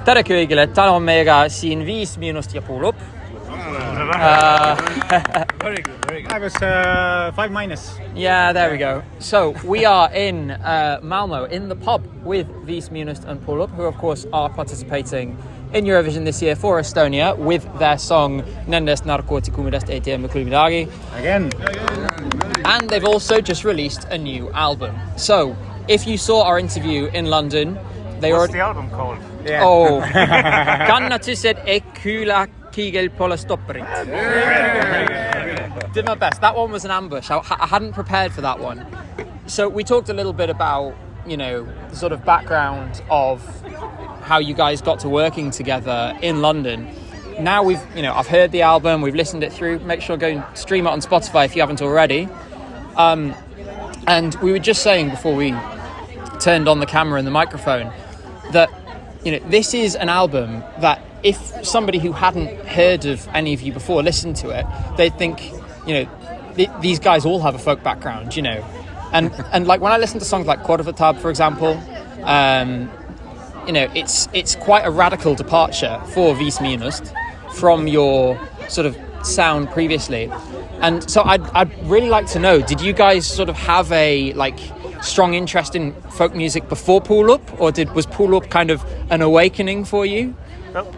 Tere kõigile, täna on meiega siin 5MIINUST ja Puuluup. Very good. I was 5MIINUST. Yeah, there we go. So we are in Malmo in the pub with 5MIINUST and Puuluup, who of course are participating in Eurovision this year for Estonia with their song Nendest narkootikumidest ei tea mitte midagi. Again. And they've also just released a new album. So if you saw our interview in London, What's the album called? Yeah. Oh, kannatused ESCUla kiigel pole stopperit. Did my best. That one was an ambush. I hadn't prepared for that one. So we talked a little bit about, the sort of background of how you guys got to working together in London. Now I've heard the album, we've listened it through. Make sure to go and stream it on Spotify if you haven't already. And we were just saying before we turned on the camera and the microphone that this is an album that if somebody who hadn't heard of any of you before listened to it, they'd think these guys all have a folk background, and like when I listen to songs like Korvatab, for example, it's quite a radical departure for 5MIINUST from your sort of sound previously. And so I'd really like to know, did you guys sort of have a strong interest in folk music before Puuluup, or was Puuluup kind of an awakening for you? Well,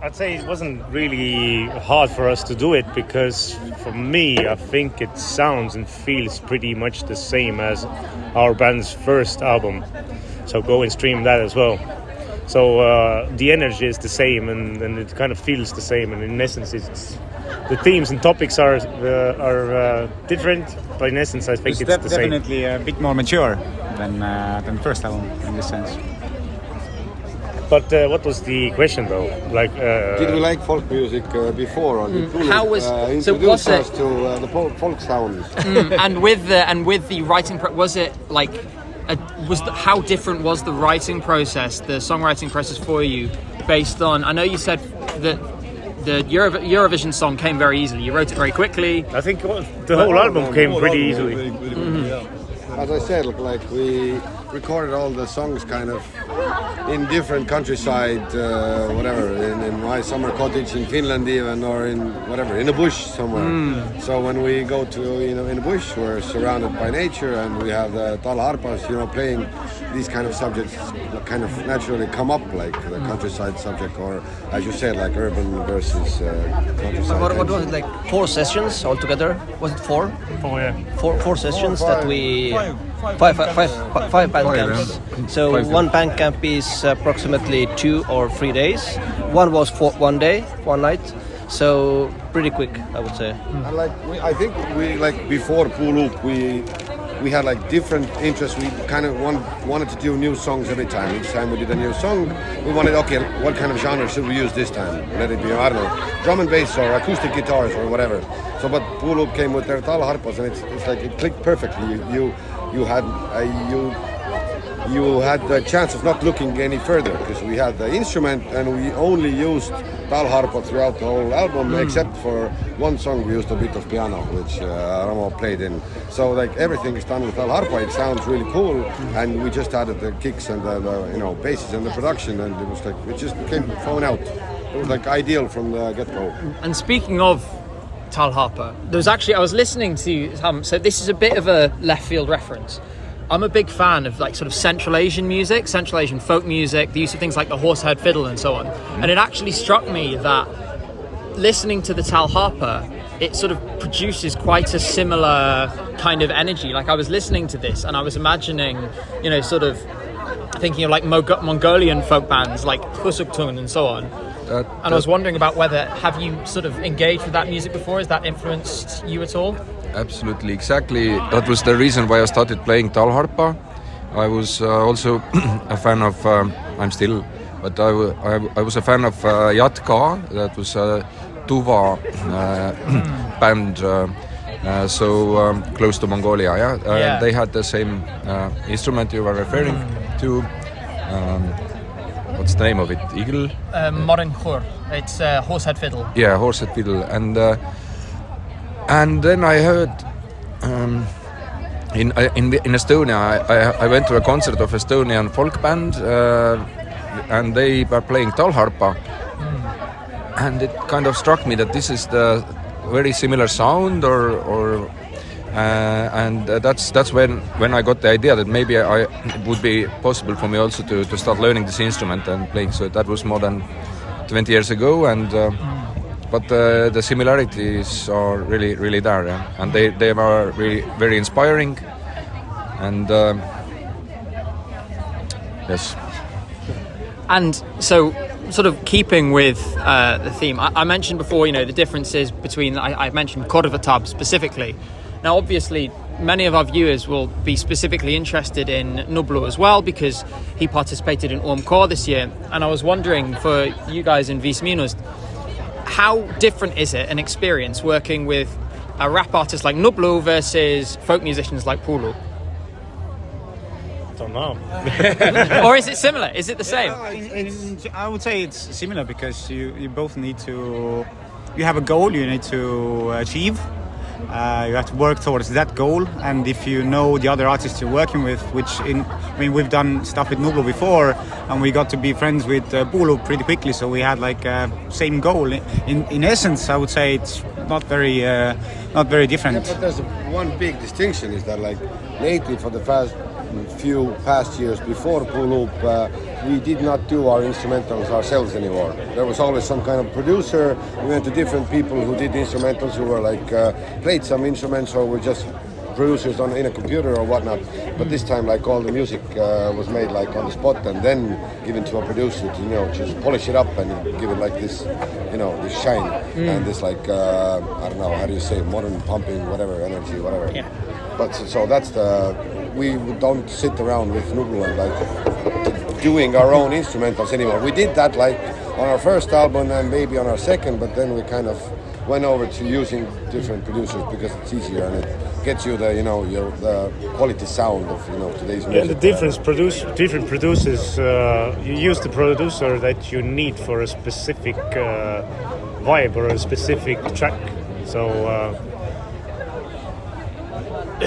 I'd say it wasn't really hard for us to do it because for me, I think it sounds and feels pretty much the same as our band's first album. So go and stream that as well. So the energy is the same and it kind of feels the same, and in essence the themes and topics are different, but in essence I think it's the same. Definitely a bit more mature than the first album in this sense. But what was the question though? Did we like folk music before, or did Puuluup introduce us to the folk sounds? And with the writing, was it how different was the writing process, the songwriting process for you, based on? I know you said that the Eurovision song came very easily. You wrote it very quickly. I think the whole album came pretty easily. As I said, we recorded all the songs kind of in different countryside, whatever, in my summer cottage in Finland even, or in a bush somewhere. So when we go to, in a bush, we're surrounded by nature, and we have the talharpas, playing these kind of subjects kind of naturally come up, like the countryside subject, or as you said, like urban versus countryside. What was it, 4 sessions altogether? Was it 4? 4, yeah. Four sessions that we... Five band camps. So one band camp is approximately 2 or 3 days. One was for 1 day, 1 night. So pretty quick, I would say. And I think we before Puuluup, we had different interests. We kind of wanted to do new songs every time. Each time we did a new song, we wanted, what kind of genre should we use this time? Let it be, I don't know, drum and bass or acoustic guitars or whatever. So, but Puuluup came with their talharpas, and it's it clicked perfectly. You had the chance of not looking any further, because we had the instrument and we only used talharpa throughout the whole album, except for one song we used a bit of piano, which Ramo played in. So everything is done with talharpa. It sounds really cool, and we just added the kicks and the basses and the production, and it was it just came thrown out. It was ideal from the get-go. And speaking of talharpa, I was listening to so this is a bit of a left field reference. I'm a big fan of sort of Central Asian music, Central Asian folk music, the use of things like the horsehead fiddle and so on. And it actually struck me that listening to the talharpa, it sort of produces quite a similar kind of energy. I was listening to this and I was imagining, sort of thinking of Mongolian folk bands like Husuktun and so on. And I was wondering about have you sort of engaged with that music before? Has that influenced you at all? Absolutely, exactly. That was the reason why I started playing talharpa. I was also a fan of, I'm still, but I was a fan of Jatka, that was a Tuva band, so close to Mongolia, yeah? They had the same instrument you were referring to. What's the name of it? Eagle? Modern Khur. It's horsehead fiddle. Yeah, horsehead fiddle. And then I heard in Estonia, I went to a concert of Estonian folk band and they were playing Talharpa, and it kind of struck me that this is the very similar sound, and that's when I got the idea that maybe it would be possible for me also to start learning this instrument and playing. So that was more than 20 years ago, and but the similarities are really there, yeah? And they are really very inspiring, and yes. And so, sort of keeping with the theme, I mentioned before, you know, the differences between, I mentioned Korvatab specifically. Now, obviously, many of our viewers will be specifically interested in Nublu as well, because he participated in OMK this year. And I was wondering, for you guys in 5MIINUST, how different is it, an experience working with a rap artist like Nublu versus folk musicians like Puuluup? Don't know. Or is it similar? Is it the same? I would say it's similar because you both need to. You have a goal you need to achieve. You have to work towards that goal, and if you know the other artists you're working with, we've done stuff with Nublu before, and we got to be friends with Puuluup pretty quickly, so we had like same goal. In essence, I would say it's not very different. Yeah, but there's one big distinction is that like lately for the few past years before Puuluup, we did not do our instrumentals ourselves anymore. There was always some kind of producer. We went to different people who did instrumentals, who were like played some instruments or were just producers in a computer or whatnot. But this time, like all the music was made like on the spot and then given to a producer to just polish it up and give it like this, this shine and this like I don't know how do you say modern pumping whatever energy whatever. Yeah. But so that's we don't sit around with Nublu and like doing our own instrumentals anymore. We did that like on our first album and maybe on our second, but then we kind of went over to using different producers because it's easier and it gets you the the quality sound of today's music. Yeah, the different producers. You use the producer that you need for a specific vibe or a specific track. So.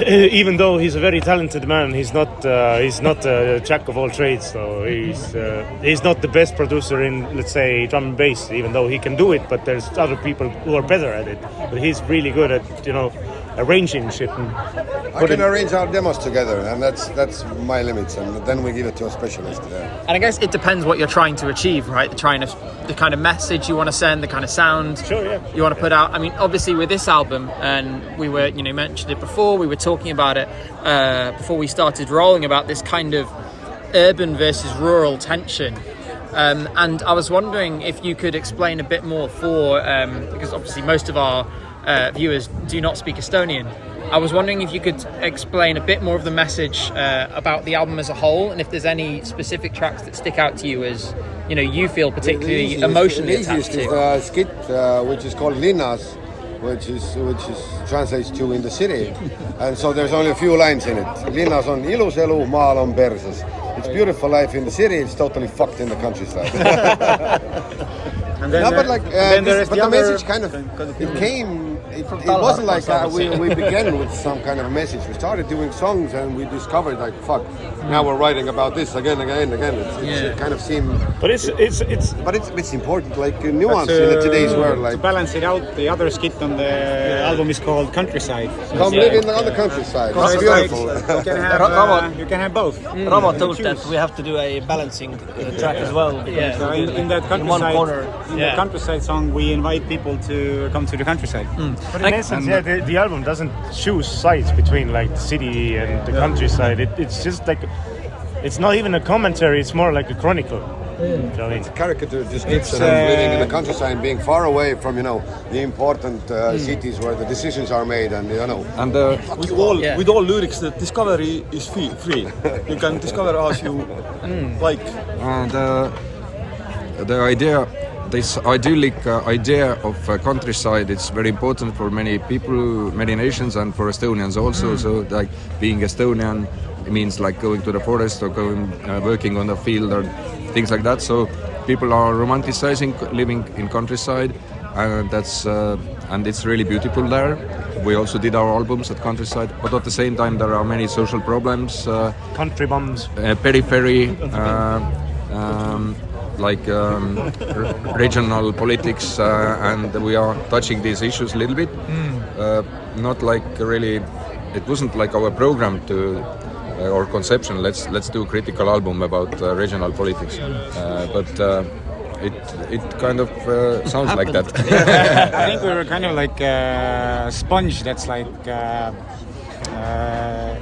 Even though he's a very talented man, he's not a jack of all trades. So he's not the best producer in, let's say, drum and bass. Even though he can do it, but there's other people who are better at it. But he's really good at arranging shit. I can arrange our demos together, and that's my limits. And then we give it to a specialist. Yeah. And I guess it depends what you're trying to achieve, right? The kind of message you want to send, the kind of sound you want to put out. I mean, obviously with this album, and we were, mentioned it before, we were talking about it before we started rolling, about this kind of urban versus rural tension. And I was wondering if you could explain a bit more because obviously most of our viewers do not speak Estonian. I was wondering if you could explain a bit more of the message about the album as a whole, and if there's any specific tracks that stick out to you as you feel particularly emotionally attached to. The skit which is called Linnas, which translates to in the city, and so there's only a few lines in it. Linnas on ilus elu, maal on perses. It's beautiful life in the city. It's totally fucked in the countryside. But the message kind of it came. It wasn't like we began with some kind of a message. We started doing songs and we discovered like fuck. Now we're writing about this again. It kind of seemed. But it's important, like nuance in today's world. Like to balance it out, the other skit on the album is called Countryside. Come live on the countryside. It's beautiful. You can have both. Ramo told that we have to do a balancing track as well. So in that countryside, in one corner. The countryside song, we invite people to come to the countryside. But in essence, the album doesn't choose sides between like the city and the countryside. It's just like it's not even a commentary. It's more like a chronicle. It's a caricature description of living in the countryside and being far away from the important cities where the decisions are made, and And with all lyrics, the discovery is free. You can discover as you like. And the idea. This idyllic idea of countryside, it's very important for many people, many nations, and for Estonians also. So like being Estonian, it means like going to the forest or going working on the field or things like that. So people are romanticizing living in countryside, and and it's really beautiful there. We also did our albums at countryside, but at the same time there are many social problems. Country bums. Periphery. like regional politics, and we are touching these issues a little bit. Not like really, it wasn't like our program to or conception. Let's do a critical album about regional politics, but it kind of sounds like that. I think we were kind of like a sponge that's like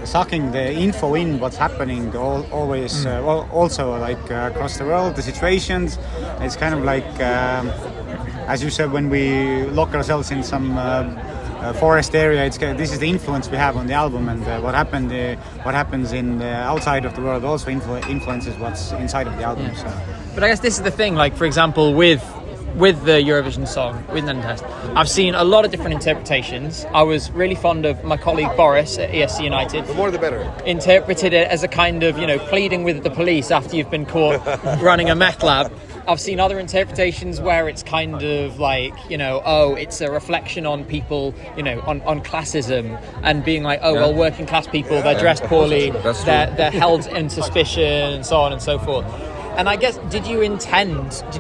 sucking the info in what's happening always, also like across the world, the situations. It's kind of like, as you said, when we lock ourselves in some forest area, this is the influence we have on the album, and what happens in the outside of the world also influences what's inside of the album. Yeah. So. But I guess this is the thing, like for example with the Eurovision song, with ESCUnited, I've seen a lot of different interpretations. I was really fond of my colleague Boris at ESCUnited. The more the better. Interpreted it as a kind of, pleading with the police after you've been caught running a meth lab. I've seen other interpretations where it's kind of like, it's a reflection on people, on classism, and being like, well, working class people, they're dressed poorly, they're held in suspicion, and so on and so forth. And I guess, did you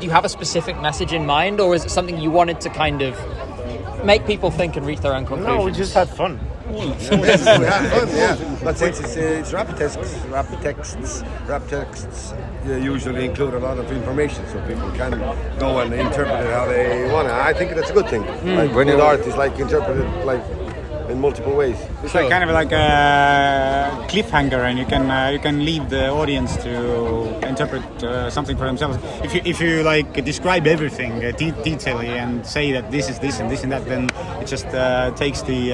have a specific message in mind, or is it something you wanted to kind of make people think and reach their own conclusions? No, we just had fun. Yes, we had fun, yeah. But since it's rap texts usually include a lot of information, so people can go and interpret it how they want to. I think that's a good thing. Like when art is like interpreted like in multiple ways. It's like kind of like a cliffhanger, and you can leave the audience to interpret something for themselves. If you like describe everything detailedly and say that this is this and this and that, then it just takes the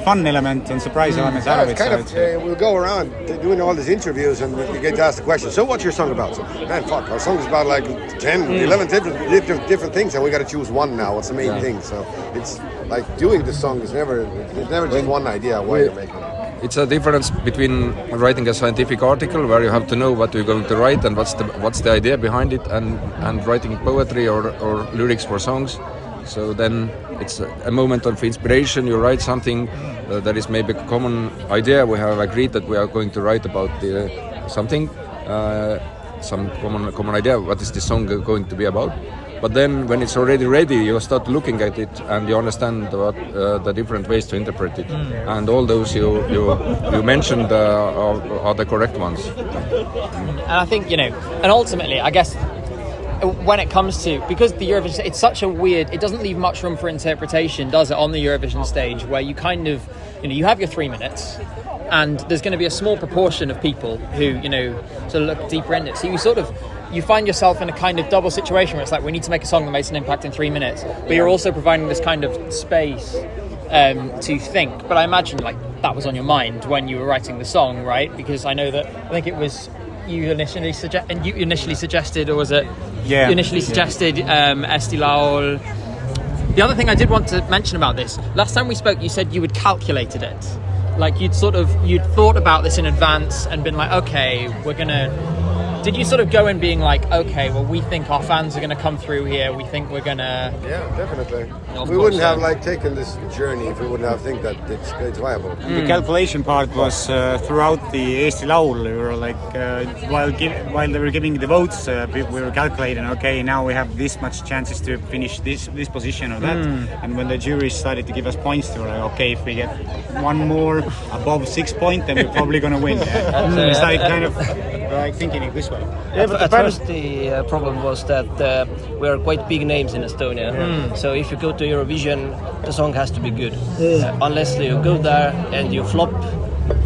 fun element and surprise elements out of it. It's kind of we'll go around doing all these interviews, and you get to ask the question, so what's your song about? So, man, fuck, our song is about like 10, 11 different things, and we got to choose one now. What's the main thing? So it's like doing the song is never just one idea why you're making it. It's a difference between writing a scientific article where you have to know what you're going to write and what's the idea behind it, and writing poetry or lyrics for songs. So then it's a moment of inspiration. You write something that is maybe a common idea. We have agreed that we are going to write about something, some common idea. What is the song going to be about? But then when it's already ready, you start looking at it and you understand what the different ways to interpret it. And all those you mentioned are the correct ones. And I think, and ultimately, I guess, when it comes to, because the Eurovision, it's such a weird, it doesn't leave much room for interpretation, does it, on the Eurovision stage, where you kind of, you have your 3 minutes, and there's going to be a small proportion of people who, sort of look deeper into it. So you find yourself in a kind of double situation where it's like, we need to make a song that makes an impact in 3 minutes, but you're also providing this kind of space to think. But I imagine that was on your mind when you were writing the song, right? Because I know that, I think it was you initially suggested, or was it? Yeah. You initially suggested Esti Laul. The other thing I did want to mention about this, last time we spoke, you said you had calculated it. Like you'd thought about this in advance and been like, okay, did you sort of go in being like, okay, well, we think our fans are going to come through here, we think we're going to... Yeah, definitely. We wouldn't have taken this journey if we wouldn't have think that it's viable. The calculation part was throughout the Eesti Laul. We were like, while they were giving the votes, we were calculating, okay, now we have this much chances to finish this position or that. And when the jury started to give us points, they were like, okay, if we get one more above 6 points, then we're probably going to win. So we started kind of thinking it this way. Yeah, but at first the problem was that we are quite big names in Estonia. So if you go to Eurovision, the song has to be good. Unless you go there and you flop,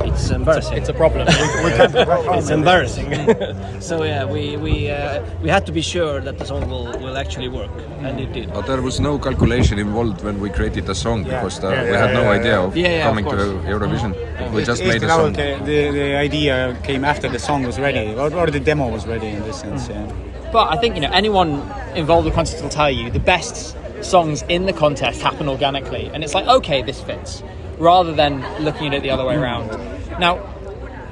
it's embarrassing. It's a problem. It's embarrassing. So yeah, we had to be sure that the song will actually work, and it did. But there was no calculation involved when we created the song, because we had no idea of coming to Eurovision. We just made a song. The idea came after the song was ready, or the demo was ready in this sense. But I think anyone involved with the contest will tell you the best songs in the contest happen organically, and it's like, okay, this fits, rather than looking at it the other way around. Now,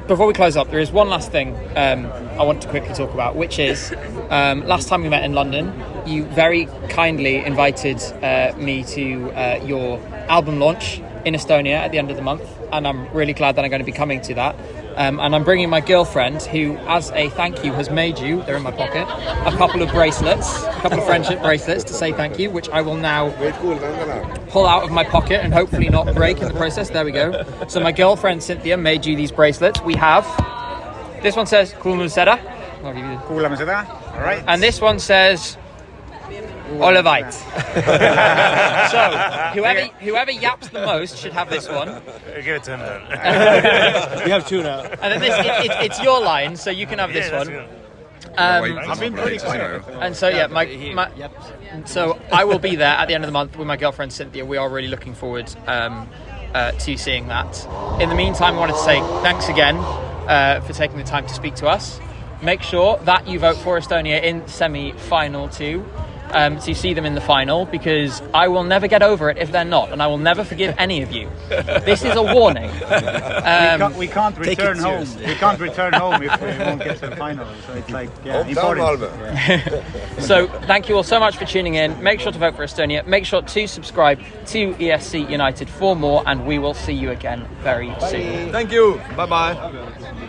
before we close up, there is one last thing I want to quickly talk about, which is last time we met in London, you very kindly invited me to your album launch in Estonia at the end of the month, and I'm really glad that I'm going to be coming to that. And I'm bringing my girlfriend, who, as a thank you, has made you, they're in my pocket, a couple of bracelets, a couple of friendship bracelets to say thank you, which I will now pull out of my pocket and hopefully not break in the process. There we go. So my girlfriend Cynthia made you these bracelets. We have, this one says Kuulame seda. I'll give you this. Kuulame seda. All right. And this one says Ole vait. So whoever yaps the most should have this one. Give it to him then. We have two now. And then this, it's your line, so you can have this one. I've been pretty quiet. And so yeah, so I will be there at the end of the month with my girlfriend Cynthia. We are really looking forward to seeing that. In the meantime, I wanted to say thanks again for taking the time to speak to us. Make sure that you vote for Estonia in semi-final 2. To see them in the final, because I will never get over it if they're not, and I will never forgive any of you. This is a warning. We can't return home. We can't return home if we won't get to the final. So it's like important. So thank you all so much for tuning in. Make sure to vote for Estonia. Make sure to subscribe to ESCUnited for more, and we will see you again very soon. Thank you. Bye bye.